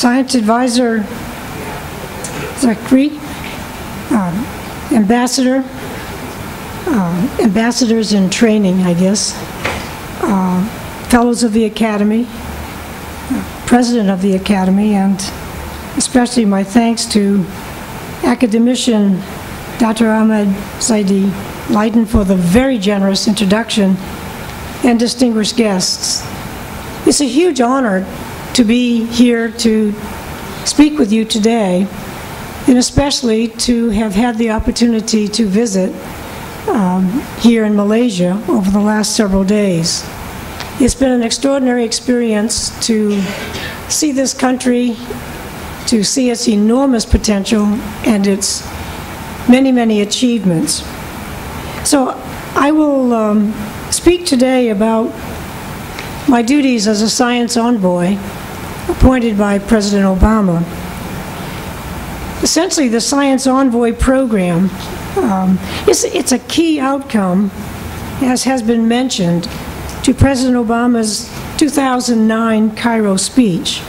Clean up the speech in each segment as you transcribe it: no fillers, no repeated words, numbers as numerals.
Science Advisor, Zachary, Ambassador, Ambassadors in Training, I guess, Fellows of the Academy, President of the Academy, and especially my thanks to academician Dr. Ahmed Zaidi Leiden for the very generous introduction, and distinguished guests. It's a huge honor to be here to speak with you today, and especially to have had the opportunity to visit here in Malaysia over the last several days. It's been an extraordinary experience to see this country, to see its enormous potential and its many, many achievements. So I will speak today about my duties as a science envoy appointed by President Obama. Essentially, the Science Envoy program, it's a key outcome, as has been mentioned, to President Obama's 2009 Cairo speech.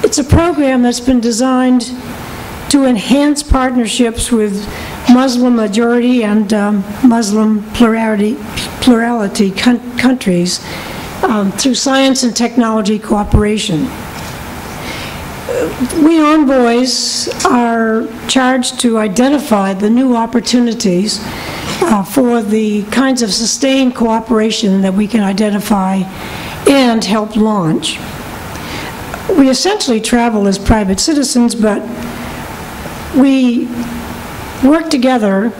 It's a program that's been designed to enhance partnerships with Muslim majority and Muslim plurality countries through science and technology cooperation. We envoys are charged to identify the new opportunities for the kinds of sustained cooperation that we can identify and help launch. We essentially travel as private citizens, but we work together,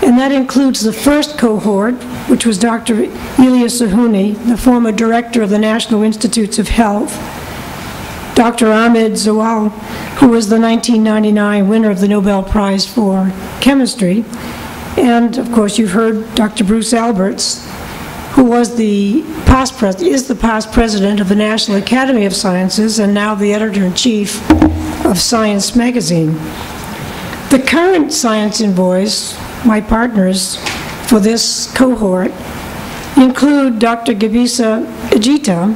and that includes the first cohort, which was Dr. Ilyas Sahuni, the former director of the National Institutes of Health, Dr. Ahmed Zawal, who was the 1999 winner of the Nobel Prize for Chemistry, and of course you've heard Dr. Bruce Alberts, who was is the past president of the National Academy of Sciences and now the editor-in-chief of Science magazine. The current science envoys, my partners for this cohort, include Dr. Gebisa Ejita,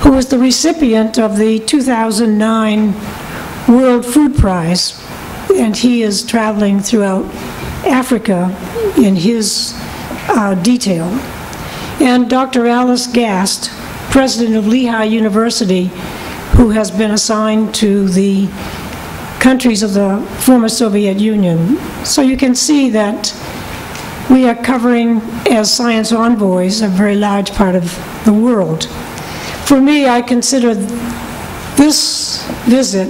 who was the recipient of the 2009 World Food Prize, and he is traveling throughout Africa in his detail. And Dr. Alice Gast, president of Lehigh University, who has been assigned to the countries of the former Soviet Union. So you can see that we are covering, as science envoys, a very large part of the world. For me, I consider this visit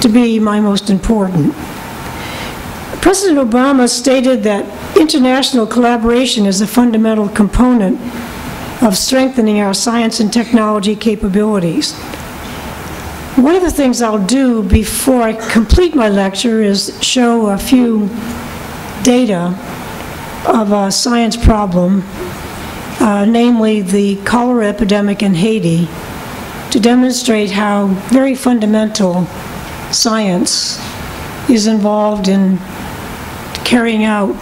to be my most important. President Obama stated that international collaboration is a fundamental component of strengthening our science and technology capabilities. One of the things I'll do before I complete my lecture is show a few data of a science problem, namely the cholera epidemic in Haiti, to demonstrate how very fundamental science is involved in carrying out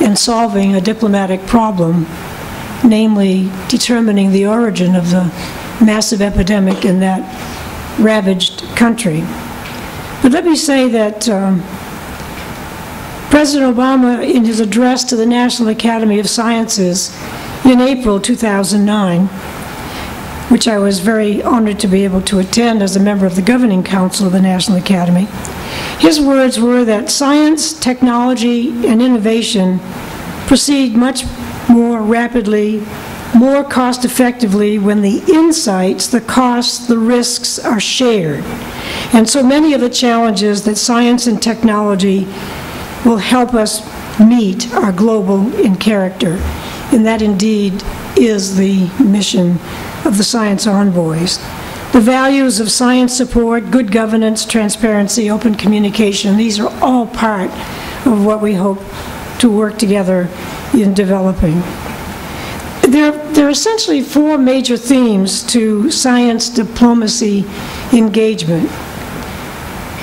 and solving a diplomatic problem, namely determining the origin of the massive epidemic in that ravaged country. But let me say that President Obama, in his address to the National Academy of Sciences in April 2009, which I was very honored to be able to attend as a member of the Governing Council of the National Academy, his words were that science, technology, and innovation proceed much more rapidly, more cost-effectively when the insights, the costs, the risks are shared. And so many of the challenges that science and technology will help us meet are global in character. And that indeed is the mission of the science envoys. The values of science support, good governance, transparency, open communication, these are all part of what we hope to work together in developing. There are essentially four major themes to science diplomacy engagement.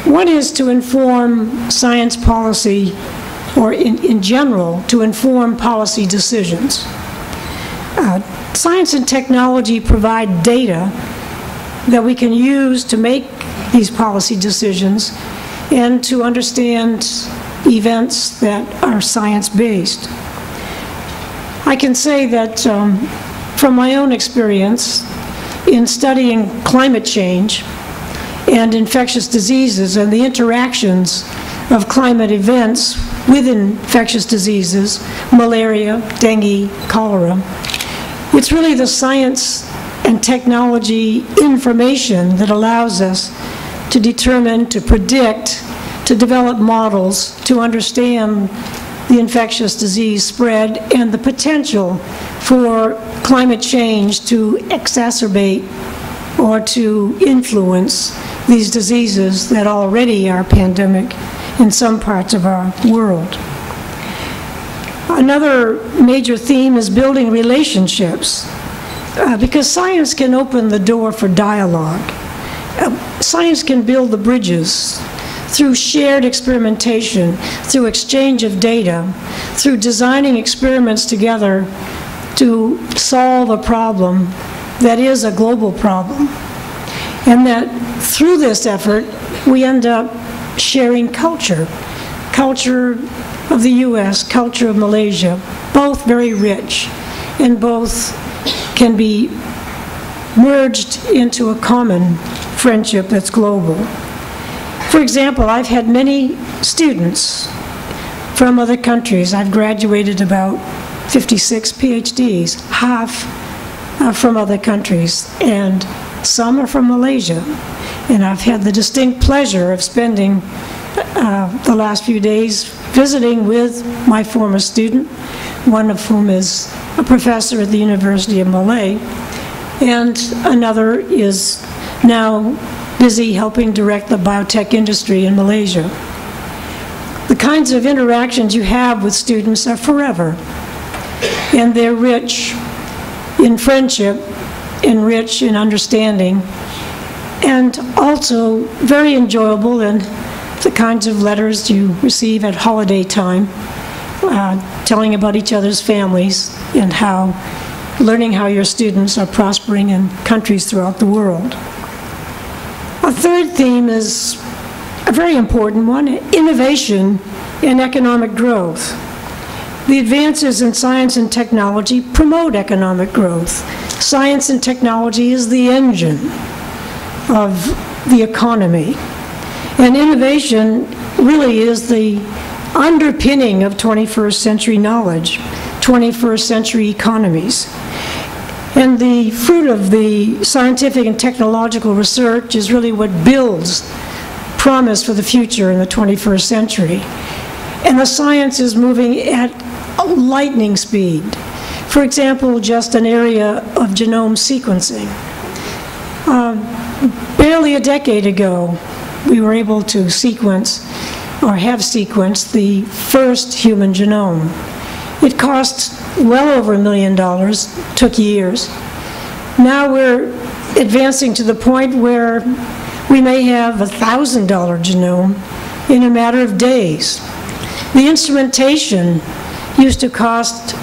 One is to inform science policy, or in general, to inform policy decisions. Science and technology provide data that we can use to make these policy decisions and to understand events that are science-based. I can say that from my own experience in studying climate change and infectious diseases and the interactions of climate events with infectious diseases, malaria, dengue, cholera, it's really the science and technology information that allows us to determine, to predict, to develop models, to understand the infectious disease spread and the potential for climate change to exacerbate or to influence these diseases that already are pandemic in some parts of our world. Another major theme is building relationships, because science can open the door for dialogue. Science can build the bridges through shared experimentation, through exchange of data, through designing experiments together to solve a problem that is a global problem. And that through this effort, we end up sharing culture. Culture of the US, culture of Malaysia, both very rich, and both can be merged into a common friendship that's global. For example, I've had many students from other countries. I've graduated about 56 PhDs, half from other countries, and some are from Malaysia. And I've had the distinct pleasure of spending the last few days visiting with my former student, one of whom is a professor at the University of Malaya, and another is now busy helping direct the biotech industry in Malaysia. The kinds of interactions you have with students are forever, and they're rich in friendship and rich in understanding, and also very enjoyable in the kinds of letters you receive at holiday time, telling about each other's families and learning how your students are prospering in countries throughout the world. A third theme is a very important one, innovation and economic growth. The advances in science and technology promote economic growth. Science and technology is the engine of the economy. And innovation really is the underpinning of 21st century knowledge, 21st century economies. And the fruit of the scientific and technological research is really what builds promise for the future in the 21st century. And the science is moving at lightning speed. For example, just an area of genome sequencing. Barely a decade ago, we were able to sequence, or have sequenced, the first human genome. It cost well over $1 million, took years. Now we're advancing to the point where we may have a $1,000 genome in a matter of days. The instrumentation used to cost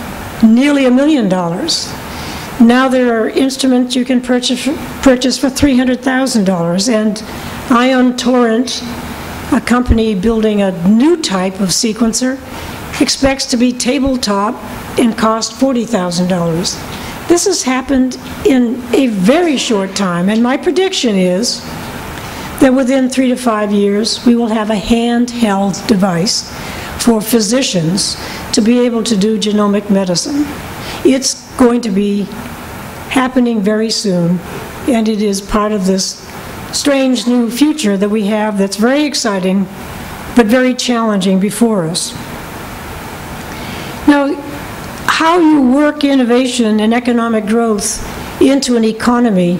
nearly $1 million. Now there are instruments you can purchase for $300,000, and Ion Torrent, a company building a new type of sequencer, expects to be tabletop and cost $40,000. This has happened in a very short time, and my prediction is that within 3 to 5 years, we will have a handheld device for physicians to be able to do genomic medicine. It's going to be happening very soon, and it is part of this strange new future that we have that's very exciting, but very challenging before us. Now, how you work innovation and economic growth into an economy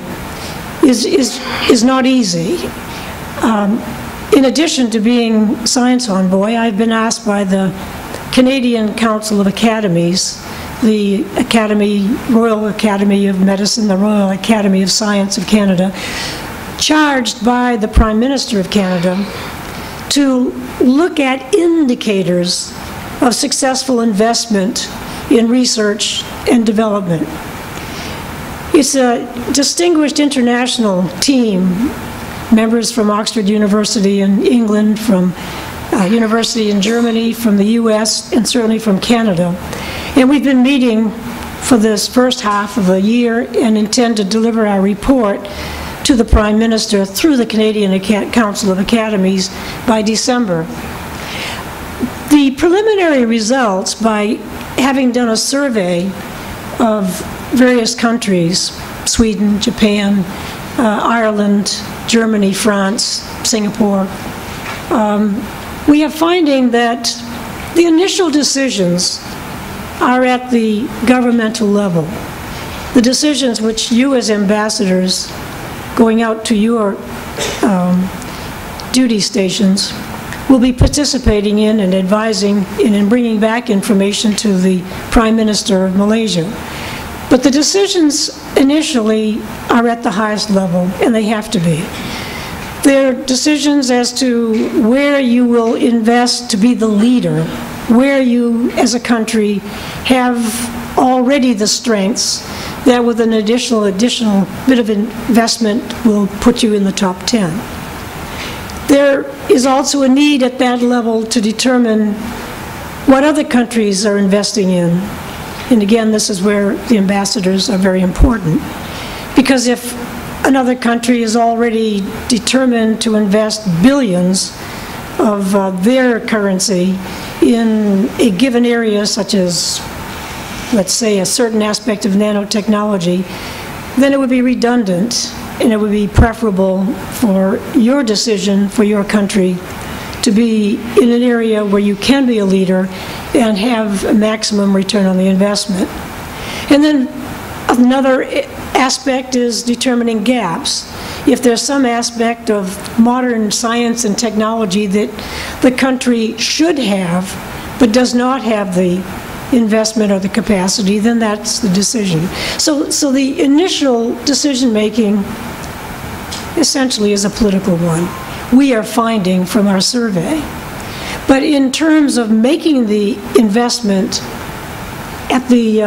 is not easy. In addition to being Science Envoy, I've been asked by the Canadian Council of Academies, the Royal Academy of Medicine, the Royal Academy of Science of Canada, charged by the Prime Minister of Canada to look at indicators of successful investment in research and development. It's a distinguished international team members from Oxford University in England, from University in Germany, from the US, and certainly from Canada. And we've been meeting for this first half of the year and intend to deliver our report to the Prime Minister through the Canadian Council of Academies by December. The preliminary results, by having done a survey of various countries, Sweden, Japan, Ireland, Germany, France, Singapore, we are finding that the initial decisions are at the governmental level. The decisions which you as ambassadors going out to your duty stations will be participating in and advising and bringing back information to the Prime Minister of Malaysia. But the decisions initially are at the highest level, and they have to be. They're decisions as to where you will invest to be the leader, where you as a country have already the strengths that with an additional bit of investment will put you in the top 10. There is also a need at that level to determine what other countries are investing in. And again, this is where the ambassadors are very important. Because if another country is already determined to invest billions of their currency in a given area, such as, let's say, a certain aspect of nanotechnology, then it would be redundant, and it would be preferable for your decision, for your country, to be in an area where you can be a leader and have a maximum return on the investment. And then another aspect is determining gaps. If there's some aspect of modern science and technology that the country should have, but does not have the investment or the capacity, then that's the decision. So the initial decision-making essentially is a political one, we are finding from our survey. But in terms of making the investment at the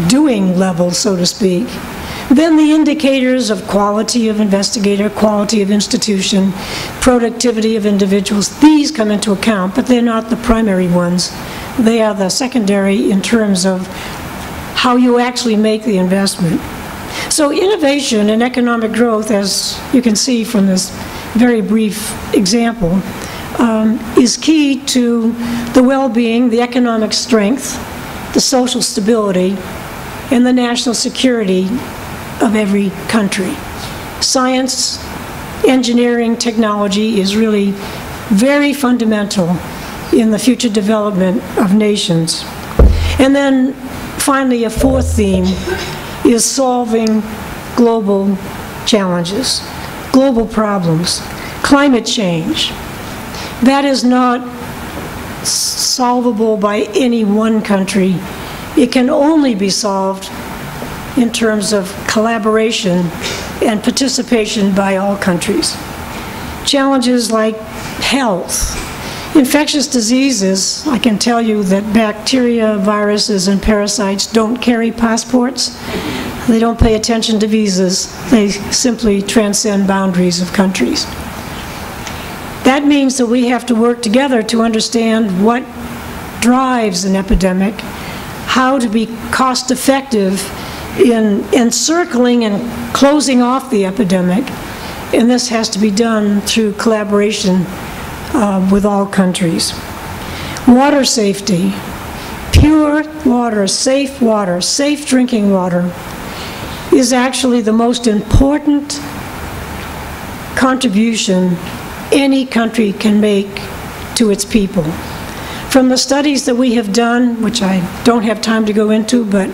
doing level, so to speak, then the indicators of quality of investigator, quality of institution, productivity of individuals, these come into account, but they're not the primary ones. They are the secondary in terms of how you actually make the investment. So innovation and economic growth, as you can see from this very brief example, is key to the well-being, the economic strength, the social stability, and the national security of every country. Science, engineering, technology is really very fundamental in the future development of nations. And then finally, a fourth theme is solving global challenges, global problems. Climate change, that is not solvable by any one country. It can only be solved in terms of collaboration and participation by all countries. Challenges like health, infectious diseases. I can tell you that bacteria, viruses, and parasites don't carry passports. They don't pay attention to visas. They simply transcend boundaries of countries. That means that we have to work together to understand what drives an epidemic, how to be cost-effective in encircling and closing off the epidemic, and this has to be done through collaboration with all countries. Water safety, pure water, safe drinking water, is actually the most important contribution any country can make to its people. From the studies that we have done, which I don't have time to go into, but